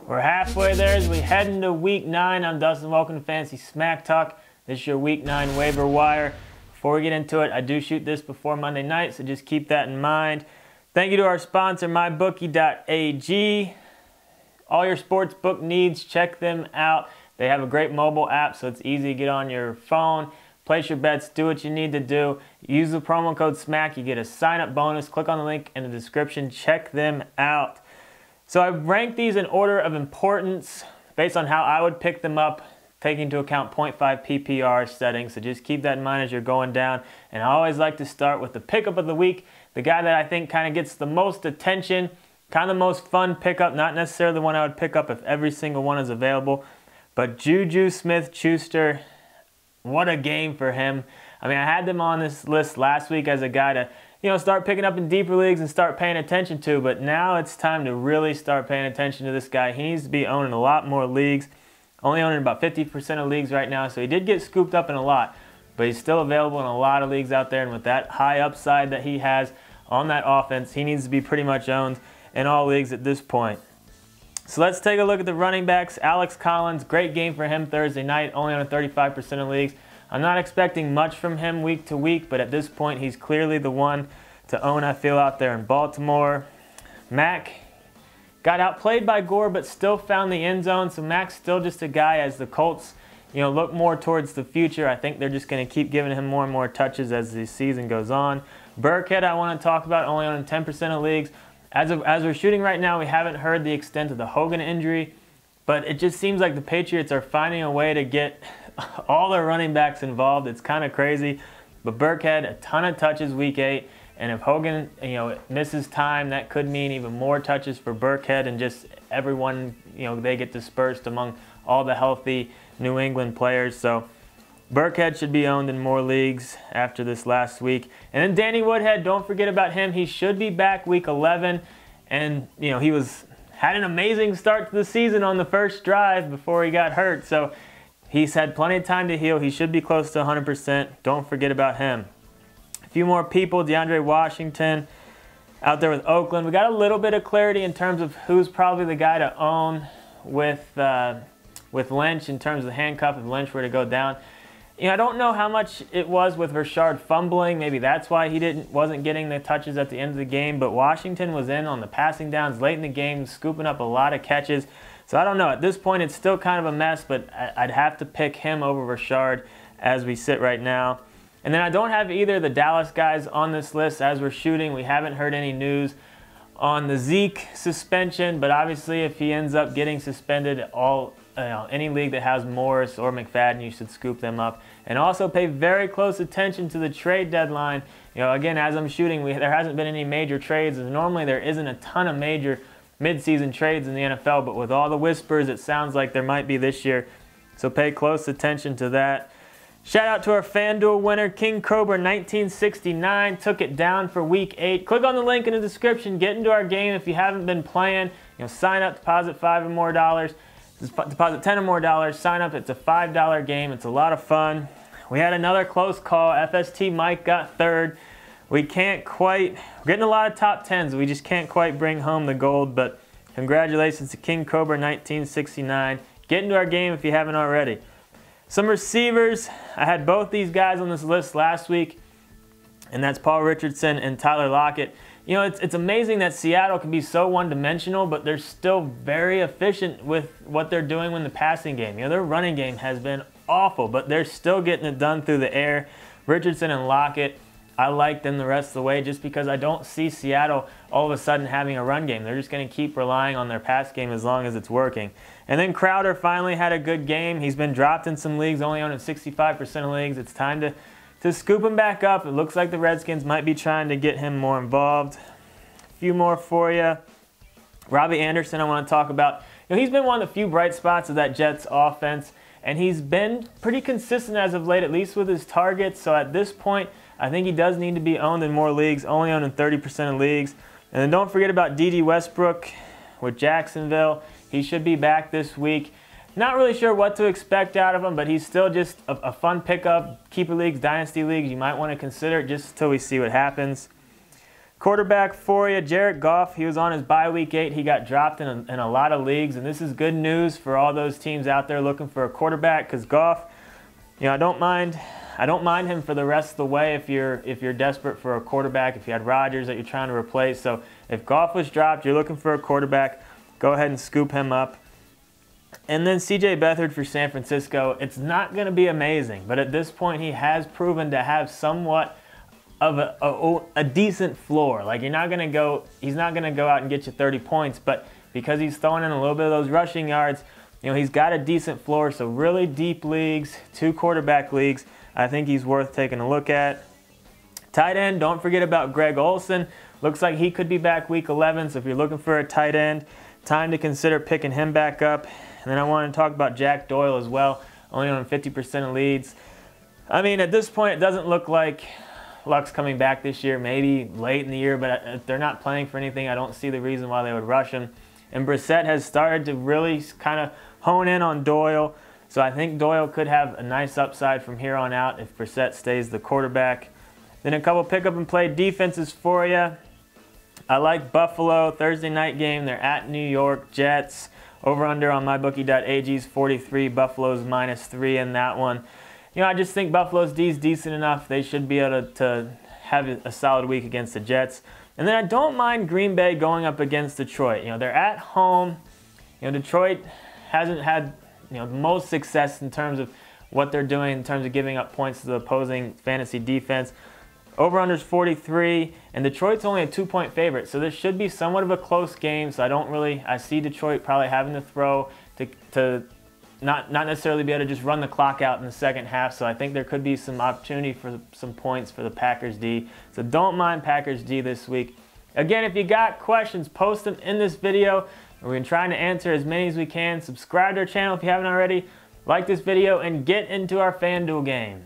We're halfway there as we head into Week 9. I'm Dustin. Welcome to Fantasy Smack Talk. This is your Week 9 waiver wire. Before we get into it, I do shoot this before Monday night, so just keep that in mind. Thank you to our sponsor, mybookie.ag. All your sports book needs, check them out. They have a great mobile app, so it's easy to get on your phone. Place your bets, do what you need to do. Use the promo code SMACK. You get a sign-up bonus. Click on the link in the description. Check them out. So I ranked these in order of importance based on how I would pick them up, taking into account 0.5 PPR settings. So just keep that in mind as you're going down. And I always like to start with the pickup of the week, the guy that I think kind of gets the most attention, kind of the most fun pickup, not necessarily the one I would pick up if every single one is available. But Juju SmithSchuster, what a game for him. I mean, I had them on this list last week as a guy to start picking up in deeper leagues and start paying attention to, but now it's time to really start paying attention to this guy. He needs to be owned in a lot more leagues. Only owning about 50% of leagues right now, so he did get scooped up in a lot, but he's still available in a lot of leagues out there, and with that high upside that he has on that offense, he needs to be pretty much owned in all leagues at this point. So let's take a look at the running backs. Alex Collins, great game for him Thursday night, only on 35% of leagues. I'm not expecting much from him week to week, but at this point, he's clearly the one to own, I feel, out there in Baltimore. Mack got outplayed by Gore, but still found the end zone. So Mack's still just a guy as the Colts, look more towards the future. I think they're just going to keep giving him more and more touches as the season goes on. Burkhead, I want to talk about, only on 10% of leagues. As we're shooting right now, we haven't heard the extent of the Hogan injury, but it just seems like the Patriots are finding a way to get all their running backs involved. It's kind of crazy. But Burkhead, a ton of touches week 8. And if Hogan, misses time, that could mean even more touches for Burkhead, and just everyone, they get dispersed among all the healthy New England players. So Burkhead should be owned in more leagues after this last week. And then Danny Woodhead, don't forget about him. He should be back week 11. And, he had an amazing start to the season on the first drive before he got hurt. So he's had plenty of time to heal. He should be close to 100%. Don't forget about him. A few more people. DeAndre Washington out there with Oakland. We got a little bit of clarity in terms of who's probably the guy to own with Lynch in terms of the handcuff if Lynch were to go down. I don't know how much it was with Rashard fumbling. Maybe that's why he wasn't getting the touches at the end of the game. But Washington was in on the passing downs late in the game, scooping up a lot of catches. So I don't know. At this point, it's still kind of a mess, but I'd have to pick him over Rashard as we sit right now. And then I don't have either of the Dallas guys on this list as we're shooting. We haven't heard any news on the Zeke suspension, but obviously if he ends up getting suspended, any league that has Morris or McFadden, you should scoop them up. And also pay very close attention to the trade deadline. Again, as I'm shooting, there hasn't been any major trades. And normally there isn't a ton of major midseason trades in the NFL, but with all the whispers, it sounds like there might be this year. So pay close attention to that. Shout out to our FanDuel winner, King Cobra 1969, took it down for week 8. Click on the link in the description, get into our game if you haven't been playing. Sign up, deposit $5 or more, deposit $10 or more, sign up. It's a $5 game. It's a lot of fun. We had another close call. FST Mike got 3rd. We're getting a lot of top 10s. We just can't quite bring home the gold, but congratulations to King Cobra 1969. Get into our game if you haven't already. Some receivers, I had both these guys on this list last week, and that's Paul Richardson and Tyler Lockett. It's amazing that Seattle can be so one-dimensional, but they're still very efficient with what they're doing in the passing game. Their running game has been awful, but they're still getting it done through the air. Richardson and Lockett, I like them the rest of the way just because I don't see Seattle all of a sudden having a run game. They're just going to keep relying on their pass game as long as it's working. And then Crowder finally had a good game. He's been dropped in some leagues, only on 65% of leagues. It's time to scoop him back up. It looks like the Redskins might be trying to get him more involved. A few more for you. Robbie Anderson I want to talk about. He's been one of the few bright spots of that Jets offense, and he's been pretty consistent as of late, at least with his targets. So at this point, I think he does need to be owned in more leagues, only owned in 30% of leagues. And then don't forget about D.D. Westbrook with Jacksonville. He should be back this week. Not really sure what to expect out of him, but he's still just a fun pickup. Keeper leagues, dynasty leagues, you might want to consider it just until we see what happens. Quarterback for you, Jared Goff. He was on his bye week 8. He got dropped in a lot of leagues, and this is good news for all those teams out there looking for a quarterback, because Goff, I don't mind him for the rest of the way if you're desperate for a quarterback, if you had Rodgers that you're trying to replace. So if Goff was dropped, you're looking for a quarterback, go ahead and scoop him up. And then C.J. Beathard for San Francisco. It's not going to be amazing, but at this point he has proven to have somewhat of a decent floor. Like he's not going to go out and get you 30 points, but because he's throwing in a little bit of those rushing yards, he's got a decent floor. So really deep leagues, 2 quarterback leagues, I think he's worth taking a look at. Tight end, don't forget about Gregg Olson. Looks like he could be back week 11, so if you're looking for a tight end, time to consider picking him back up. And then I want to talk about Jack Doyle as well, only on 50% of leads. I mean, at this point, it doesn't look like Luck's coming back this year, maybe late in the year, but if they're not playing for anything, I don't see the reason why they would rush him. And Brissett has started to really kind of hone in on Doyle, so I think Doyle could have a nice upside from here on out if Brissett stays the quarterback. Then a couple pick up and play defenses for you. I like Buffalo, Thursday night game. They're at New York Jets. Over under on mybookie.ag's 43. Buffalo's -3 in that one. I just think Buffalo's D is decent enough. They should be able to have a solid week against the Jets. And then I don't mind Green Bay going up against Detroit. They're at home. Detroit hasn't had the most success in terms of what they're doing in terms of giving up points to the opposing fantasy defense. Over-under's 43, and Detroit's only a 2-point favorite, so this should be somewhat of a close game. So I see Detroit probably having to throw to not necessarily be able to just run the clock out in the second half. So I think there could be some opportunity for some points for the Packers D. So don't mind Packers D this week. Again, if you got questions, post them in this video. We're going to try to answer as many as we can. Subscribe to our channel if you haven't already. Like this video and get into our FanDuel game.